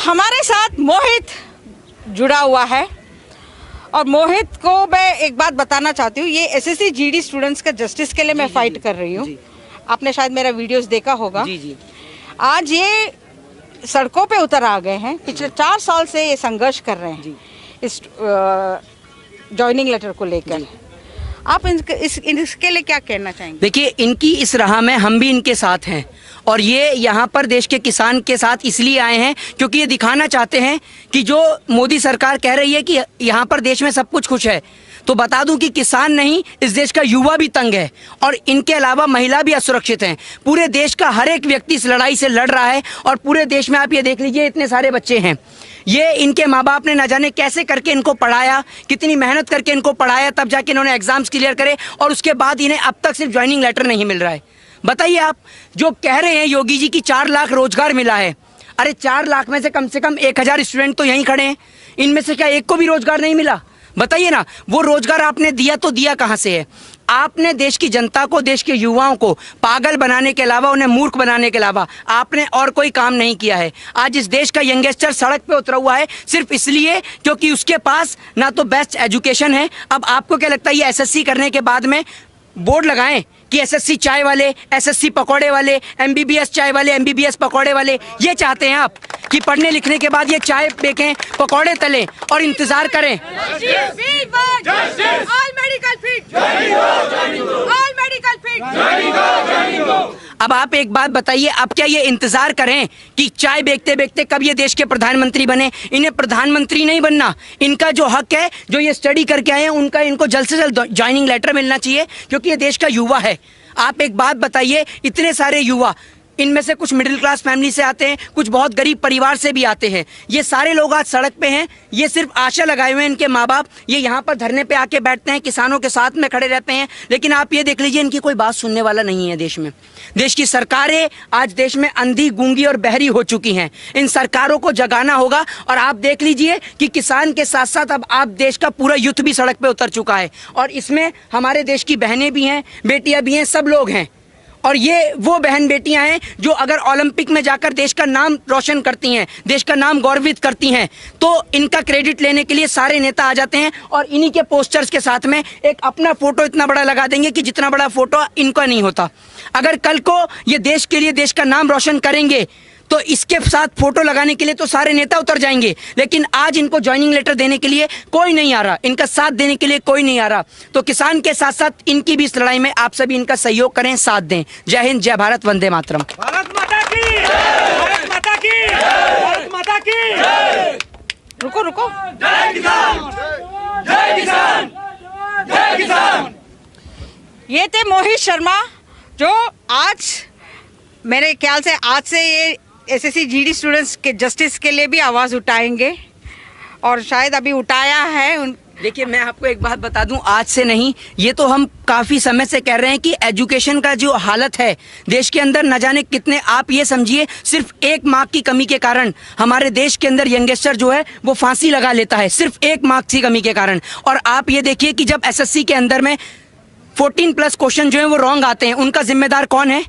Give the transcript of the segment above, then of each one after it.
हमारे साथ मोहित जुड़ा हुआ है और मोहित को मैं एक बात बताना चाहती हूँ, ये एसएससी जीडी स्टूडेंट्स का जस्टिस के लिए मैं फाइट कर रही हूँ। आपने शायद मेरा वीडियोस देखा होगा। जी। आज ये सड़कों पे उतर आ गए हैं, पिछले 4 साल से ये संघर्ष कर रहे हैं इस जॉइनिंग लेटर को लेकर। आप इसके लिए क्या कहना चाहेंगे? देखिए, इनकी इस राह में हम भी इनके साथ हैं और ये यहाँ पर देश के किसान के साथ इसलिए आए हैं क्योंकि ये दिखाना चाहते हैं कि जो मोदी सरकार कह रही है कि यहाँ पर देश में सब कुछ खुश है, तो बता दूं कि किसान नहीं, इस देश का युवा भी तंग है और इनके अलावा महिला भी असुरक्षित हैं। पूरे देश का हर एक व्यक्ति इस लड़ाई से लड़ रहा है और पूरे देश में आप ये देख लीजिए, इतने सारे बच्चे हैं। ये इनके माँ बाप ने न जाने कैसे करके इनको पढ़ाया, कितनी मेहनत करके इनको पढ़ाया, तब जाके इन्होंने एग्जाम्स क्लियर करे और उसके बाद इन्हें अब तक सिर्फ ज्वाइनिंग लेटर नहीं मिल रहा है। बताइए, आप जो कह रहे हैं योगी जी की 4 लाख रोजगार मिला है, अरे 4 लाख में से कम 1000 स्टूडेंट तो यहीं खड़े हैं, इनमें से क्या एक को भी रोजगार नहीं मिला? बताइए ना, वो रोजगार आपने दिया तो दिया कहाँ से है? आपने देश की जनता को, देश के युवाओं को पागल बनाने के अलावा, उन्हें मूर्ख बनाने के अलावा आपने और कोई काम नहीं किया है। आज इस देश का यंगस्टर सड़क पे उतरा हुआ है सिर्फ इसलिए क्योंकि उसके पास ना तो बेस्ट एजुकेशन है। अब आपको क्या लगता है, ये एसएससी करने के बाद में बोर्ड लगाएं कि एसएससी चाय वाले, एसएससी पकौड़े वाले, एमबीबीएस चाय वाले, एमबीबीएस पकौड़े वाले, ये चाहते हैं आप कि पढ़ने लिखने के बाद ये चाय बेचें, पकौड़े तलें और इंतजार करें? अब आप एक बात बताइए, अब क्या ये इंतजार करें कि चाय बेचते बेचते कब ये देश के प्रधानमंत्री बने? इन्हें प्रधानमंत्री नहीं बनना, इनका जो हक है, जो ये स्टडी करके आए हैं, उनका इनको जल्द से जल्द ज्वाइनिंग लेटर मिलना चाहिए क्योंकि ये देश का युवा है। आप एक बात बताइए, इतने सारे युवा, इनमें से कुछ मिडिल क्लास फैमिली से आते हैं, कुछ बहुत गरीब परिवार से भी आते हैं, ये सारे लोग आज सड़क पे हैं। ये सिर्फ आशा लगाए हुए हैं इनके माँ बाप, ये यहाँ पर धरने पे आके बैठते हैं, किसानों के साथ में खड़े रहते हैं, लेकिन आप ये देख लीजिए, इनकी कोई बात सुनने वाला नहीं है देश में। देश की सरकारें आज देश में अंधी, गूंगी और बहरी हो चुकी हैं। इन सरकारों को जगाना होगा और आप देख लीजिए कि किसान के साथ साथ अब आप देश का पूरा युद्ध भी सड़क पे उतर चुका है और इसमें हमारे देश की बहनें भी हैं, बेटियां भी हैं, सब लोग हैं। और ये वो बहन बेटियां हैं जो अगर ओलंपिक में जाकर देश का नाम रोशन करती हैं, देश का नाम गौरवित करती हैं, तो इनका क्रेडिट लेने के लिए सारे नेता आ जाते हैं और इन्हीं के पोस्टर्स के साथ में एक अपना फोटो इतना बड़ा लगा देंगे कि जितना बड़ा फोटो इनका नहीं होता। अगर कल को ये देश के लिए देश का नाम रोशन करेंगे तो इसके साथ फोटो लगाने के लिए तो सारे नेता उतर जाएंगे, लेकिन आज इनको ज्वाइनिंग लेटर देने के लिए कोई नहीं आ रहा, इनका साथ देने के लिए कोई नहीं आ रहा। तो किसान के साथ साथ इनकी भी इस लड़ाई में आप सभी इनका सहयोग करें, साथ दें। जय हिंद, जय भारत, वंदे मातरम। भारत माता की, भारत माता की, भारत माता की। रुको। जय किसान, जय किसान, जय किसान। ये थे मोहित शर्मा जो आज मेरे ख्याल से आज से ये एसएससी जीडी स्टूडेंट्स के जस्टिस के लिए भी आवाज़ उठाएंगे और शायद अभी उठाया है। देखिए, मैं आपको एक बात बता दूं, आज से नहीं, ये तो हम काफ़ी समय से कह रहे हैं कि एजुकेशन का जो हालत है देश के अंदर, न जाने कितने, आप ये समझिए सिर्फ 1 मार्क की कमी के कारण हमारे देश के अंदर यंगस्टर जो है वो फांसी लगा लेता है, सिर्फ 1 मार्क की कमी के कारण। और आप ये देखिए कि जब एसएससी के अंदर में 14+ क्वेश्चन जो है वो रॉन्ग आते हैं, उनका जिम्मेदार कौन है?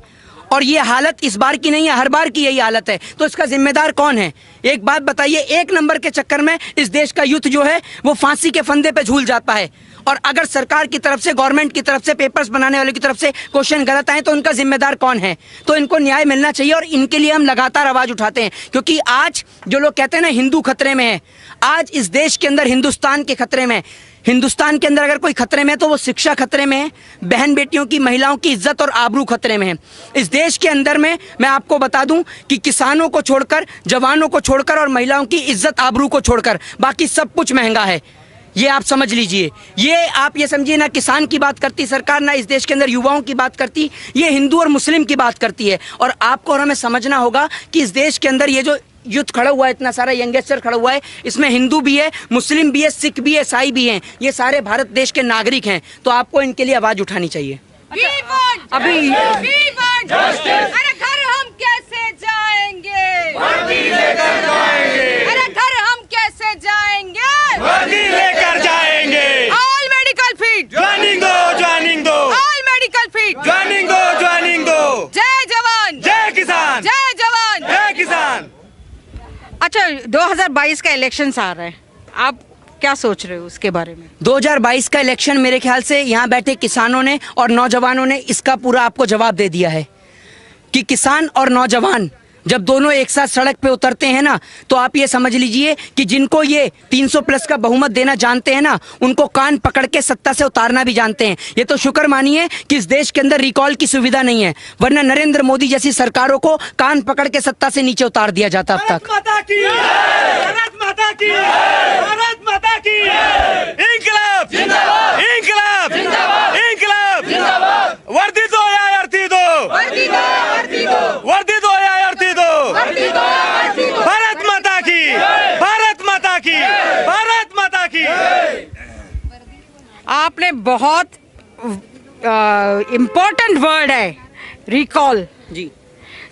और ये हालत इस बार की नहीं है, हर बार की यही हालत है, तो इसका जिम्मेदार कौन है? एक बात बताइए, 1 नंबर के चक्कर में इस देश का यूथ जो है वो फांसी के फंदे पे झूल जाता है। और अगर सरकार की तरफ से, गवर्नमेंट की तरफ से, पेपर्स बनाने वाले की तरफ से क्वेश्चन गलत आए तो उनका जिम्मेदार कौन है? तो इनको न्याय मिलना चाहिए और इनके लिए हम लगातार आवाज उठाते हैं क्योंकि आज जो लोग कहते हैं ना हिंदू खतरे में है, आज इस देश के अंदर हिंदुस्तान के खतरे में, हिंदुस्तान के अंदर अगर कोई खतरे में है तो वो शिक्षा खतरे में है, बहन बेटियों की, महिलाओं की इज्जत और आबरू खतरे में है। इस देश के अंदर में मैं आपको बता दूं कि किसानों को छोड़कर, जवानों को छोड़कर और महिलाओं की इज्जत आबरू को छोड़कर बाकी सब कुछ महंगा है। ये आप समझ लीजिए, ये आप ये समझिए, ना किसान की बात करती सरकार, ना इस देश के अंदर युवाओं की बात करती, ये हिंदू और मुस्लिम की बात करती है। और आपको और हमें समझना होगा कि इस देश के अंदर ये जो युद्ध खड़ा हुआ है, इतना सारा यंगस्टर खड़ा हुआ है, इसमें हिंदू भी है, मुस्लिम भी है, सिख भी है, ईसाई भी हैं, ये सारे भारत देश के नागरिक हैं। तो आपको इनके लिए आवाज उठानी चाहिए। अभी अरे घर हम कैसे जाएंगे? वर्दी लेकर जाएंगे, अरे घर हम कैसे जाएंगे? वर्दी लेकर जाएंगे। ऑल मेडिकल फीट, ज्वाइनिंग दो, ज्वाइनिंग दो, ऑल मेडिकल फीट, ज्वाइनिंग दो, ज्वाइनिंग दो। जय जवान, जय किसान। अच्छा 2022 का इलेक्शंस आ रहा है, आप क्या सोच रहे हो उसके बारे में? 2022 का इलेक्शन मेरे ख्याल से यहाँ बैठे किसानों ने और नौजवानों ने इसका पूरा आपको जवाब दे दिया है कि किसान और नौजवान जब दोनों एक साथ सड़क पे उतरते हैं ना, तो आप ये समझ लीजिए कि जिनको ये 300 प्लस का बहुमत देना जानते हैं ना, उनको कान पकड़ के सत्ता से उतारना भी जानते हैं। ये तो शुक्र मानिए कि इस देश के अंदर रिकॉल की सुविधा नहीं है, वरना नरेंद्र मोदी जैसी सरकारों को कान पकड़ के सत्ता से नीचे उतार दिया जाता अब भारत तक। माता की, भारत माता की, भारत माता की, इंकलाब जिंदाबाद, इंकलाब जिंदाबाद, इंकलाब जिंदाबाद, वर्दी दो या अर्थी दो, वर्दी दो, वर्दी दो, वर्दी दो या अर्थी दो, वर्दी दो, वर्दी दो, भारत माता की, भारत माता की, भारत माता की। आपने बहुत इम्पोर्टेंट वर्ड है रिकॉल, जी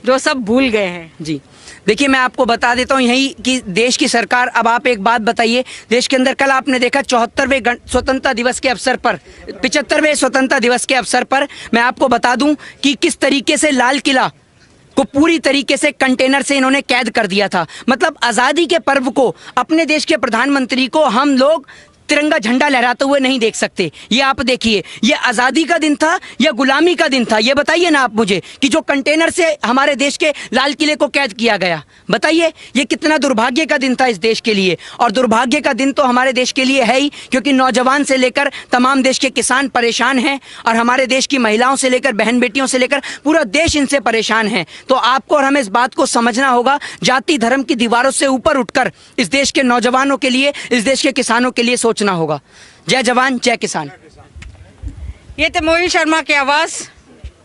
जो सब भूल गए हैं। जी देखिए, मैं आपको बता देता हूँ यही कि देश की सरकार, अब आप एक बात बताइए, देश के अंदर कल आपने देखा 74वें स्वतंत्रता दिवस के अवसर पर, 75वें स्वतंत्रता दिवस के अवसर पर मैं आपको बता दूं कि किस तरीके से लाल किला को पूरी तरीके से कंटेनर से इन्होंने कैद कर दिया था। मतलब आज़ादी के पर्व को, अपने देश के प्रधानमंत्री को हम लोग तिरंगा झंडा लहराते हुए नहीं देख सकते। ये आप देखिए, ये आज़ादी का दिन था या गुलामी का दिन था, ये बताइए ना आप मुझे, कि जो कंटेनर से हमारे देश के लाल किले को कैद किया गया। बताइए ये कितना दुर्भाग्य का दिन था इस देश के लिए। और दुर्भाग्य का दिन तो हमारे देश के लिए है ही, क्योंकि नौजवान से लेकर तमाम देश के किसान परेशान हैं, और हमारे देश की महिलाओं से लेकर बहन बेटियों से लेकर पूरा देश इनसे परेशान है। तो आपको और हमें इस बात को समझना होगा, जाति धर्म की दीवारों से ऊपर उठकर इस देश के नौजवानों के लिए, इस देश के किसानों के लिए सोचना होगा। जय जवान जय किसान। ये तो मोहित शर्मा की आवाज़,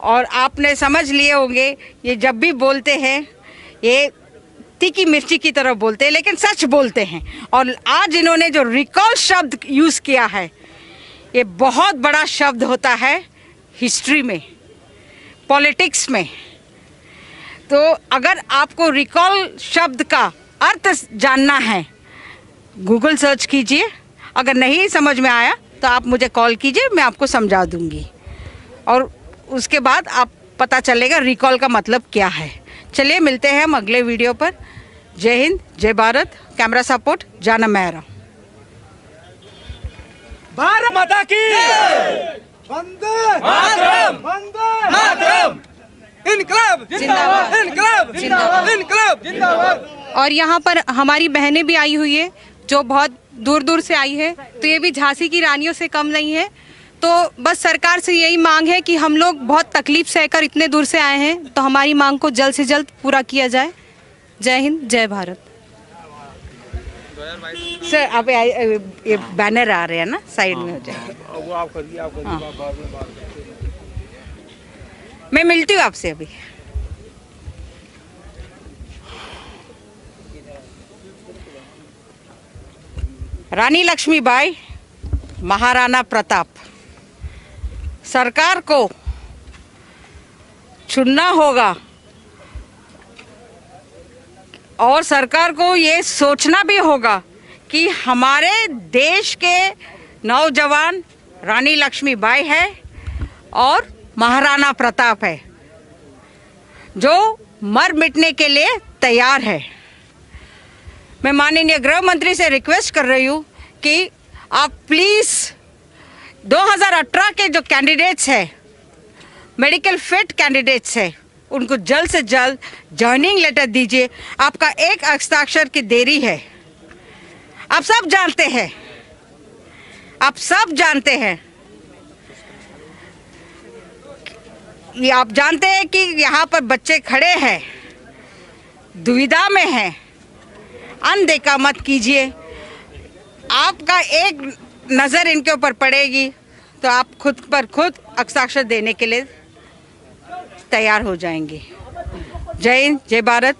और आपने समझ लिए होंगे ये जब भी बोलते हैं ये तीखी मिर्ची की तरह बोलते हैं, लेकिन सच बोलते हैं। और आज इन्होंने जो रिकॉल शब्द यूज़ किया है, ये बहुत बड़ा शब्द होता है हिस्ट्री में, पॉलिटिक्स में। तो अगर आपको रिकॉल शब्द का अर्थ जानना है, गूगल सर्च कीजिए, अगर नहीं समझ में आया तो आप मुझे कॉल कीजिए, मैं आपको समझा दूंगी, और उसके बाद आप पता चलेगा रिकॉल का मतलब क्या है। चलिए मिलते हैं हम अगले वीडियो पर। जय हिंद, जय भारत। कैमरा सपोर्ट जाना मेहरा। भारत माता की, वंदे मातरम, वंदे मातरम, इनकलाब जिंदाबाद, इनकलाब जिंदाबाद, इनकलाब जिंदाबाद। और यहाँ पर हमारी बहनें भी आई हुई है जो बहुत दूर दूर से आई है, तो ये भी झांसी की रानियों से कम नहीं है। तो बस सरकार से यही मांग है कि हम लोग बहुत तकलीफ सहकर इतने दूर से आए हैं, तो हमारी मांग को जल्द से जल्द पूरा किया जाए। जय हिंद, जय भारत। सर आप ये बैनर आ रहे हैं ना, साइड में हो जाए। वो आप करिए, आप करिए, हाँ। बाद में बात करते हैं। मैं मिलती हूँ आपसे अभी। रानी लक्ष्मीबाई, महाराणा प्रताप। सरकार को चुनना होगा, और सरकार को ये सोचना भी होगा कि हमारे देश के नौजवान रानी लक्ष्मीबाई है और महाराणा प्रताप है, जो मर मिटने के लिए तैयार है। मैं माननीय गृह मंत्री से रिक्वेस्ट कर रही हूँ कि आप प्लीज़ 2018 के जो कैंडिडेट्स हैं, मेडिकल फिट कैंडिडेट्स हैं, उनको जल्द से जल्द जॉइनिंग लेटर दीजिए। आपका एक हस्ताक्षर की देरी है, आप सब जानते हैं, आप सब जानते हैं। ये आप जानते हैं कि यहाँ पर बच्चे खड़े हैं, दुविधा में हैं। अनदेखा मत कीजिए। आपका एक नज़र इनके ऊपर पड़ेगी तो आप खुद पर खुद हस्ताक्षर देने के लिए तैयार हो जाएंगे। जय हिंद, जय भारत,